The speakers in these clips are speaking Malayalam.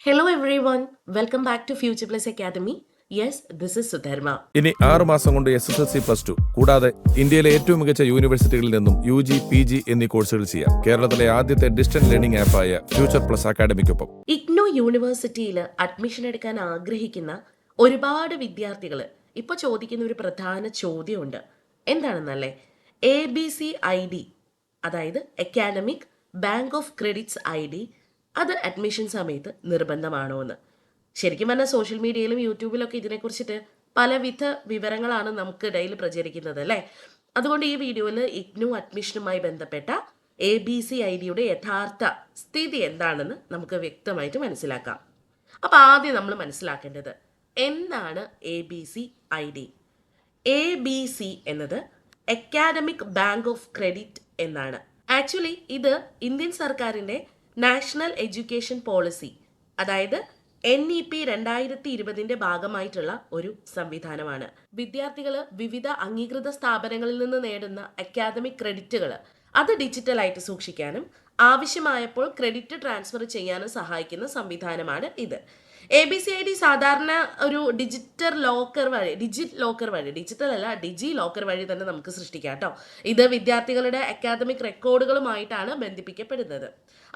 Hello everyone, welcome back to Future Plus Academy. Yes, this is Sudharma. ഇനി 6 മാസം കൊണ്ട് SSLC+2 കൂടാതെ ഇന്ത്യയിലെ ഏറ്റവും മികച്ച യൂണിവേഴ്സിറ്റികളിൽ നിന്നും UG, PG എന്നീ കോഴ്സുകൾ ചെയ്യാം. കേരളത്തിലെ ആദ്യത്തെ ഡിസ്റ്റൻസ് ലേണിംഗ് ആപ്പായ ഫ്യൂച്ചർ പ്ലസ് അക്കാഡമിക്കൊപ്പം ഇഗ്നോ യൂണിവേഴ്സിറ്റിയിൽ അഡ്മിഷൻ എടുക്കാൻ ആഗ്രഹിക്കുന്ന ഒരുപാട് വിദ്യാർത്ഥികൾ ഇപ്പോൾ ചോദിക്കുന്ന ഒരു പ്രധാന ചോദ്യമുണ്ട്. എന്താണെന്നല്ലേ, ABCID, അതായത് academic bank of credits ID, അത് അഡ്മിഷൻ സമയത്ത് നിർബന്ധമാണോ എന്ന്. ശരിക്കും പറഞ്ഞാൽ സോഷ്യൽ മീഡിയയിലും യൂട്യൂബിലൊക്കെ ഇതിനെക്കുറിച്ചിട്ട് പലവിധ വിവരങ്ങളാണ് നമുക്കിടയിൽ പ്രചരിക്കുന്നത് അല്ലേ. അതുകൊണ്ട് ഈ വീഡിയോയിൽ ഇഗ്നോ അഡ്മിഷനുമായി ബന്ധപ്പെട്ട ABCIDയുടെ യഥാർത്ഥ സ്ഥിതി എന്താണെന്ന് നമുക്ക് വ്യക്തമായിട്ട് മനസ്സിലാക്കാം. അപ്പോൾ ആദ്യം നമ്മൾ മനസ്സിലാക്കേണ്ടത് എന്താണ് ABCID. ABC എന്നത് അക്കാഡമിക് ബാങ്ക് ഓഫ് ക്രെഡിറ്റ് എന്നാണ്. ആക്ച്വലി ഇത് ഇന്ത്യൻ സർക്കാരിൻ്റെ നാഷണൽ എഡ്യൂക്കേഷൻ പോളിസി, അതായത് NEP 2020 ഭാഗമായിട്ടുള്ള ഒരു സംവിധാനമാണ്. വിദ്യാർത്ഥികൾ വിവിധ അംഗീകൃത സ്ഥാപനങ്ങളിൽ നിന്ന് നേടുന്ന അക്കാദമിക് ക്രെഡിറ്റുകൾ അത് ഡിജിറ്റലായിട്ട് സൂക്ഷിക്കാനും ആവശ്യമായപ്പോൾ ക്രെഡിറ്റ് ട്രാൻസ്ഫർ ചെയ്യാനും സഹായിക്കുന്ന സംവിധാനമാണ് ഇത്. ABCID സാധാരണ ഒരു ഡിജിറ്റൽ ലോക്കർ വഴി തന്നെ നമുക്ക് സൃഷ്ടിക്കാം കേട്ടോ. ഇത് വിദ്യാർത്ഥികളുടെ അക്കാദമിക് റെക്കോർഡുകളുമായിട്ടാണ് ബന്ധിപ്പിക്കപ്പെടുന്നത്.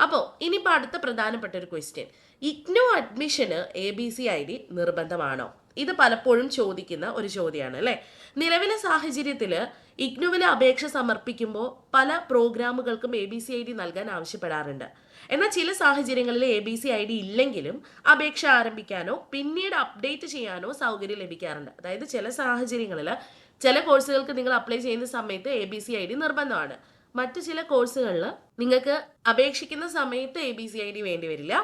അപ്പോൾ ഇനിയിപ്പോൾ അടുത്ത പ്രധാനപ്പെട്ട ഒരു ക്വസ്റ്റ്യൻ, ഇഗ്നോ അഡ്മിഷന് ABCID നിർബന്ധമാണോ? ഇത് പലപ്പോഴും ചോദിക്കുന്ന ഒരു ചോദ്യമാണ് അല്ലേ. നിലവിലെ സാഹചര്യത്തിൽ ഇഗ്നുവിൽ അപേക്ഷ സമർപ്പിക്കുമ്പോൾ പല പ്രോഗ്രാമുകൾക്കും ABCID നൽകാൻ ആവശ്യപ്പെടാറുണ്ട്. എന്നാൽ ചില സാഹചര്യങ്ങളിൽ ABCID ഇല്ലെങ്കിലും അപേക്ഷ ആരംഭിക്കാനോ പിന്നീട് അപ്ഡേറ്റ് ചെയ്യാനോ സൗകര്യം ലഭിക്കാറുണ്ട്. അതായത് ചില സാഹചര്യങ്ങളിൽ ചില കോഴ്സുകൾക്ക് നിങ്ങൾ അപ്ലൈ ചെയ്യുന്ന സമയത്ത് ABCID നിർബന്ധമാണ്. മറ്റു ചില കോഴ്സുകളിൽ നിങ്ങൾക്ക് അപേക്ഷിക്കുന്ന സമയത്ത് ABCID വേണ്ടി വരില്ല,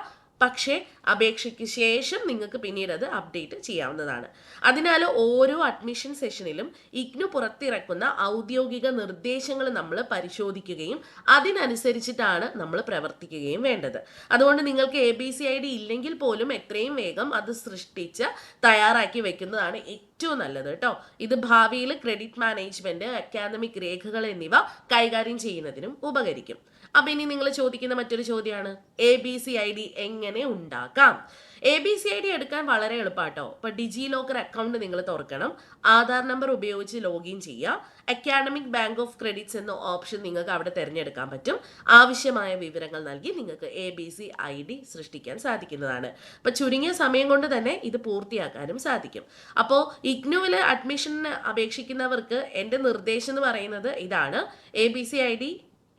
പക്ഷേ അപേക്ഷയ്ക്ക് ശേഷം നിങ്ങൾക്ക് പിന്നീട് അത് അപ്ഡേറ്റ് ചെയ്യാവുന്നതാണ്. അതിനാൽ ഓരോ അഡ്മിഷൻ സെഷനിലും ഇഗ്നു പുറത്തിറക്കുന്ന ഔദ്യോഗിക നിർദ്ദേശങ്ങൾ നമ്മൾ പരിശോധിക്കുകയും അതിനനുസരിച്ചിട്ടാണ് നമ്മൾ പ്രവർത്തിക്കുകയും വേണ്ടത്. അതുകൊണ്ട് നിങ്ങൾക്ക് ABCID ഇല്ലെങ്കിൽ പോലും എത്രയും വേഗം അത് സൃഷ്ടിച്ച് തയ്യാറാക്കി വെക്കുന്നതാണ് ഏറ്റവും നല്ലത് കേട്ടോ. ഇത് ഭാവിയിൽ ക്രെഡിറ്റ് മാനേജ്മെന്റ്, അക്കാദമിക് രേഖകൾ എന്നിവ കൈകാര്യം ചെയ്യുന്നതിനും ഉപകരിക്കും. അപ്പം ഇനി നിങ്ങൾ ചോദിക്കുന്ന മറ്റൊരു ചോദ്യമാണ്, ABCID എങ്ങനെ ഉണ്ടാക്കാം? ABCID എടുക്കാൻ വളരെ എളുപ്പമാട്ടോ. ഇപ്പോൾ ഡിജി ലോക്കർ അക്കൗണ്ട് നിങ്ങൾ തുറക്കണം, ആധാർ നമ്പർ ഉപയോഗിച്ച് ലോഗിൻ ചെയ്യുക, അക്കാഡമിക് ബാങ്ക് ഓഫ് ക്രെഡിറ്റ്സ് എന്ന ഓപ്ഷൻ നിങ്ങൾക്ക് അവിടെ തിരഞ്ഞെടുക്കാൻ പറ്റും. ആവശ്യമായ വിവരങ്ങൾ നൽകി നിങ്ങൾക്ക് ABCID സൃഷ്ടിക്കാൻ സാധിക്കുന്നതാണ്. അപ്പോൾ ചുരുങ്ങിയ സമയം കൊണ്ട് തന്നെ ഇത് പൂർത്തിയാക്കാനും സാധിക്കും. അപ്പോൾ ഇഗ്നുവിൽ അഡ്മിഷന് അപേക്ഷിക്കുന്നവർക്ക് എൻ്റെ നിർദ്ദേശം എന്ന് പറയുന്നത് ഇതാണ്, ABCID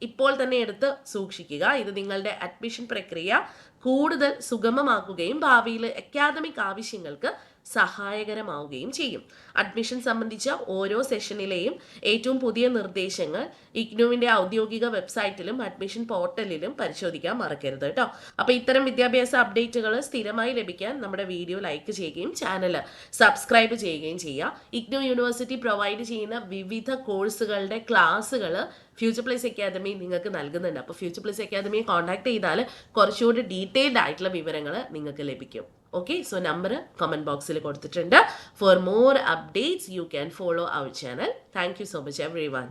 ഇപ്പോൾ തന്നെ എടുത്ത് സൂക്ഷിക്കുക. ഇത് നിങ്ങളുടെ അഡ്മിഷൻ പ്രക്രിയ കൂടുതൽ സുഗമമാക്കുകയും ഭാവിയിൽ അക്കാദമിക് ആവശ്യങ്ങൾക്ക് സഹായകരമാവുകയും ചെയ്യും. അഡ്മിഷൻ സംബന്ധിച്ച ഓരോ സെഷനിലെയും ഏറ്റവും പുതിയ നിർദ്ദേശങ്ങൾ ഇഗ്നുവിൻ്റെ ഔദ്യോഗിക വെബ്സൈറ്റിലും അഡ്മിഷൻ പോർട്ടലിലും പരിശോധിക്കാൻ മറക്കരുത് കേട്ടോ. അപ്പോൾ ഇത്തരം വിദ്യാഭ്യാസ അപ്ഡേറ്റുകൾ സ്ഥിരമായി ലഭിക്കാൻ നമ്മുടെ വീഡിയോ ലൈക്ക് ചെയ്യുകയും ചാനൽ സബ്സ്ക്രൈബ് ചെയ്യുകയും ചെയ്യുക. ഇഗ്നു യൂണിവേഴ്സിറ്റി പ്രൊവൈഡ് ചെയ്യുന്ന വിവിധ കോഴ്സുകളുടെ ക്ലാസ്സുകൾ ഫ്യൂച്ചർ പ്ലസ് അക്കാദമി നിങ്ങൾക്ക് നൽകുന്നുണ്ട്. അപ്പോൾ ഫ്യൂച്ചർ പ്ലസ് അക്കാദമിയെ കോൺടാക്ട് ചെയ്താൽ കുറച്ചുകൂടി ഡീറ്റെയിൽഡ് ആയിട്ടുള്ള വിവരങ്ങൾ നിങ്ങൾക്ക് ലഭിക്കും. Okay, so number comment box il kodutittundu. For more updates you can follow our channel. Thank you so much everyone.